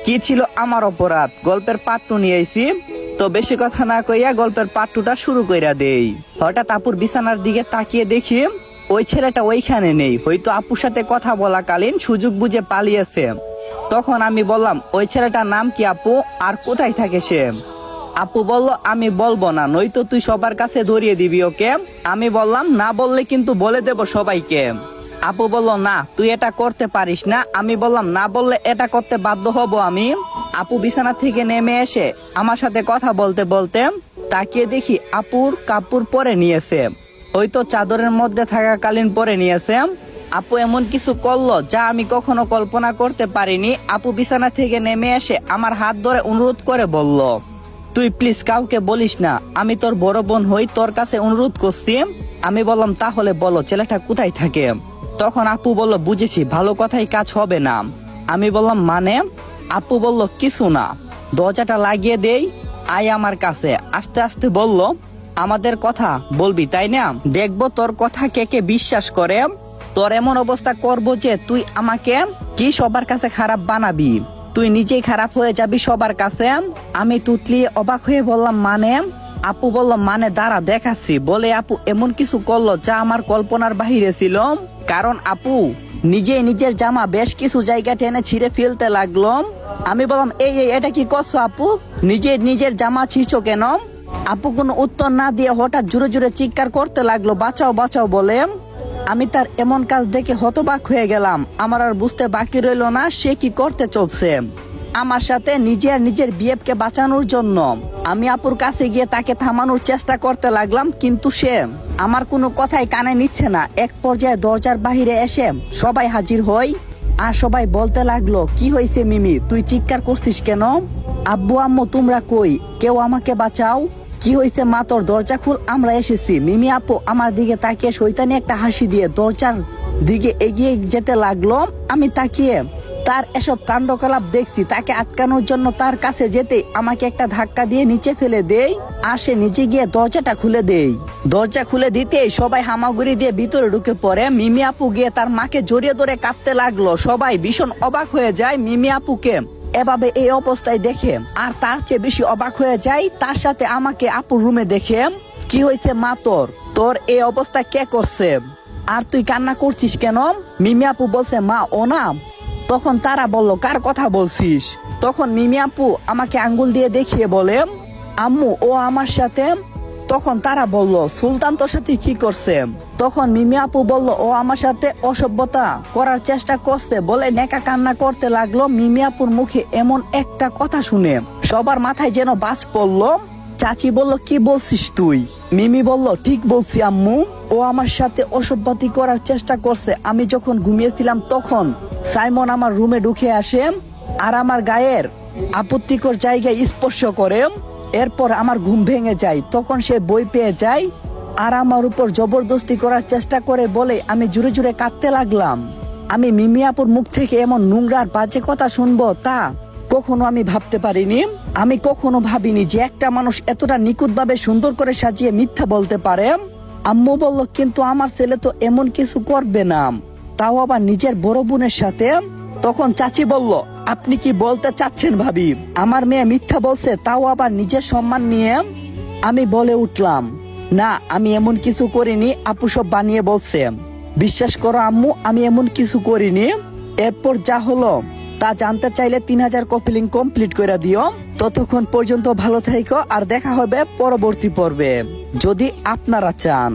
কি ছিল আমার অপরাধ? গল্পের পার্ট 2 নিয়ে আইছি। তো বেশি কথা না কইয়া গল্পের পার্ট 2টা শুরু কইরা দেই। হঠাৎ আপুর বিছানার দিকে তাকিয়ে দেখি ওই ছেলেটা ওইখানে নেই, হয়তো আপুর সাথে কথা বলাকালীন সুযোগ বুঝে পালিয়েছে। তখন আমি বললাম, ওই ছেলেটার নাম কি আপু, আর কোথায় থাকে সে? আপু বলল, আমি বলবো না, নয়তো তুই সবার কাছে ধরিয়ে দিবি ওকে। আমি বললাম, না বললে কিন্তু বলে দেব সবাইকে। আপু বলল, না তুই এটা করতে পারিস না। আমি বললাম, না বললে এটা করতে বাধ্য হব আমি। আপু বিছানা থেকে নেমে এসে আমার সাথে কথা বলতে বলতে তাকিয়ে দেখি আপুর কাপড় পরে নিয়েছে, হয়তো চাদরের মধ্যে থাকাকালীন পরে নিয়েছে। আপু এমন কিছু করলো যা আমি কখনো কল্পনা করতে পারিনি। আপু বিছানা থেকে নেমে এসে আমার হাত ধরে অনুরোধ করে বলল, তুই প্লিজ কাউকে বলিস না, আমি তোর বড় বোন হই, তোর কাছে অনুরোধ করছি। আমি বললাম, তাহলে বলো ছেলেটা কোথায় থাকে? তখন আপু বলল, বুঝেছি, ভালো কথাই কাজ হবে না। আমি বললাম, মানে? আপু বলল, কিছু না, দরজাটা লাগিয়ে দেই, আয় আমার কাছে। আস্তে আস্তে বলল, আমাদের কথা বলবি তাই না? দেখবো তোর কথা কে কে বিশ্বাস করে। তোর এমন অবস্থা করবো যে তুই আমাকে কি সবার কাছে খারাপ বানাবি, তুই নিজেই খারাপ হয়ে যাবি সবার কাছে। আমি তুতলি অবাক হয়ে বললাম, মানে? আপু বলল, মানে দাঁড়া দেখাচ্ছি। বলে আপু এমন কিছু করলো যা আমার কল্পনার বাহিরে ছিল। কারণ আপু নিজেই নিজের জামা বেশ কিছু জায়গা টেনে ছিঁড়ে ফেলতে লাগলো। আমি বললাম, এই এটা কি করছো আপু, নিজের জামা ছিঁড়ছো কেন? আপু কোনো উত্তর না দিয়ে হঠাৎ জোরে জোরে চিৎকার করতে লাগলো, বাঁচাও বাঁচাও বলে। আমি তার এমন কাজ দেখে হতবাক হয়ে গেলাম। আমার আর বুঝতে বাকি রইল না সে কি করতে চলছে আমার সাথে। নিজের বিয়েকে বাঁচানোর জন্য আমি আপুর কাছে গিয়ে তাকে থামানোর চেষ্টা করতে লাগলাম, কিন্তু সে আমার কোনো কথাই কানে নিচ্ছে না। এক পর্যায়ে দরজার বাহিরে এসে সবাই হাজির হয়, আর সবাই বলতে লাগলো, কি হয়েছে মিমি, তুই চিৎকার করছিস কেন? আব্বু আম্মু তোমরা কই, কেউ আমাকে বাঁচাও। কি হয়েছে মা, তোর দরজা খুল, আমরা এসেছি। মিমি আপু আমার দিকে তাকিয়ে শয়তানি একটা হাসি দিয়ে দরজার দিকে এগিয়ে যেতে লাগলো। আমি তাকিয়ে তার এসব কাণ্ডকলাপ দেখছি। তাকে আটকানোর জন্য তার কাছে যেতে আমাকে একটা ধাক্কা দিয়ে নিচে ফেলে দেই, আর সে নিচে গিয়ে দরজাটা খুলে দেই। দরজা খুলে দিতেই সবাই হামাগুড়ি দিয়ে ভিতরে ঢুকে পড়ে। মিমি আপু গিয়ে তার মাকে জড়িয়ে ধরে কাঁদতে লাগলো। সবাই ভীষণ অবাক হয়ে যায় মিমি আপুকে এভাবে এই অবস্থায় দেখে, আর তার চেয়ে বেশি অবাক হয়ে যায় তার সাথে আমাকে আপুর রুমে দেখে। কি হয়েছে মা, তোর এই অবস্থা কে করছে, আর তুই কান্না করছিস কেন? মিমি আপু বলছে, মা ও না। তখন তারা বলল, কার কথা বলছিস? তখন মিমি আপু আমাকে আঙ্গুল দিয়ে দেখিয়ে বলে, আম্মু ও আমার সাথে। তখন তারা বলল, সুলতান তোর সাথে কি করছে? তখন মিমি আপু বলল, ও আমার সাথে অসভ্যতা করার চেষ্টা করছে বলে নেকা কান্না করতে লাগলো। মিমি আপুর মুখে এমন একটা কথা শুনে সবার মাথায় যেন বাজ পড়লো। চাচি বলল, কি বলছিস তুই? মিমি বলল, ঠিক বলছি আম্মু, ও আমার সাথে অসভ্যতা করার চেষ্টা করছে। আমি যখন ঘুমিয়েছিলাম তখন সাইমন আমার রুমে ঢুকে আসে আর আমার গায়ের আপত্তিকর জায়গায় স্পর্শ করে। এরপর আমার ঘুম ভেঙে যায়। তখন সে বই পেয়ে যায় আর আমার উপর জবরদস্তি করার চেষ্টা করে বলে আমি জোরে জোরে কাঁদতে লাগলাম। আমি মিমি আপুর মুখ থেকে এমন নোংরা আর বাজে কথা শুনবো তা কখনো আমি ভাবতে পারিনি। আমি কখনো ভাবিনি যে একটা মানুষ এতটা নিখুঁতভাবে সুন্দর করে সাজিয়ে মিথ্যা বলতে পারে। আম্মু বলল, কিন্তু আমার ছেলে তো এমন কিছু করবে না, তাও আবার নিজের বড় বোনের সাথে। তখন চাচি বলল, আপনি কি বলতে চাচ্ছেন ভাবি, আমার মেয়ে মিথ্যা বলছে, তাও আবার নিজের সম্মান নিয়ে? আমি বলে উঠলাম, না আমি এমন কিছু করিনি, আপু সব বানিয়ে বলছে। বিশ্বাস করো আম্মু, আমি এমন কিছু করিনি। এরপর যা হলো তা জানতে চাইলে 3000 কপি লিংক কমপ্লিট করে দিও। ততক্ষণ পর্যন্ত ভালো থেকো, আর দেখা হবে পরবর্তী পর্বে যদি আপনারা চান।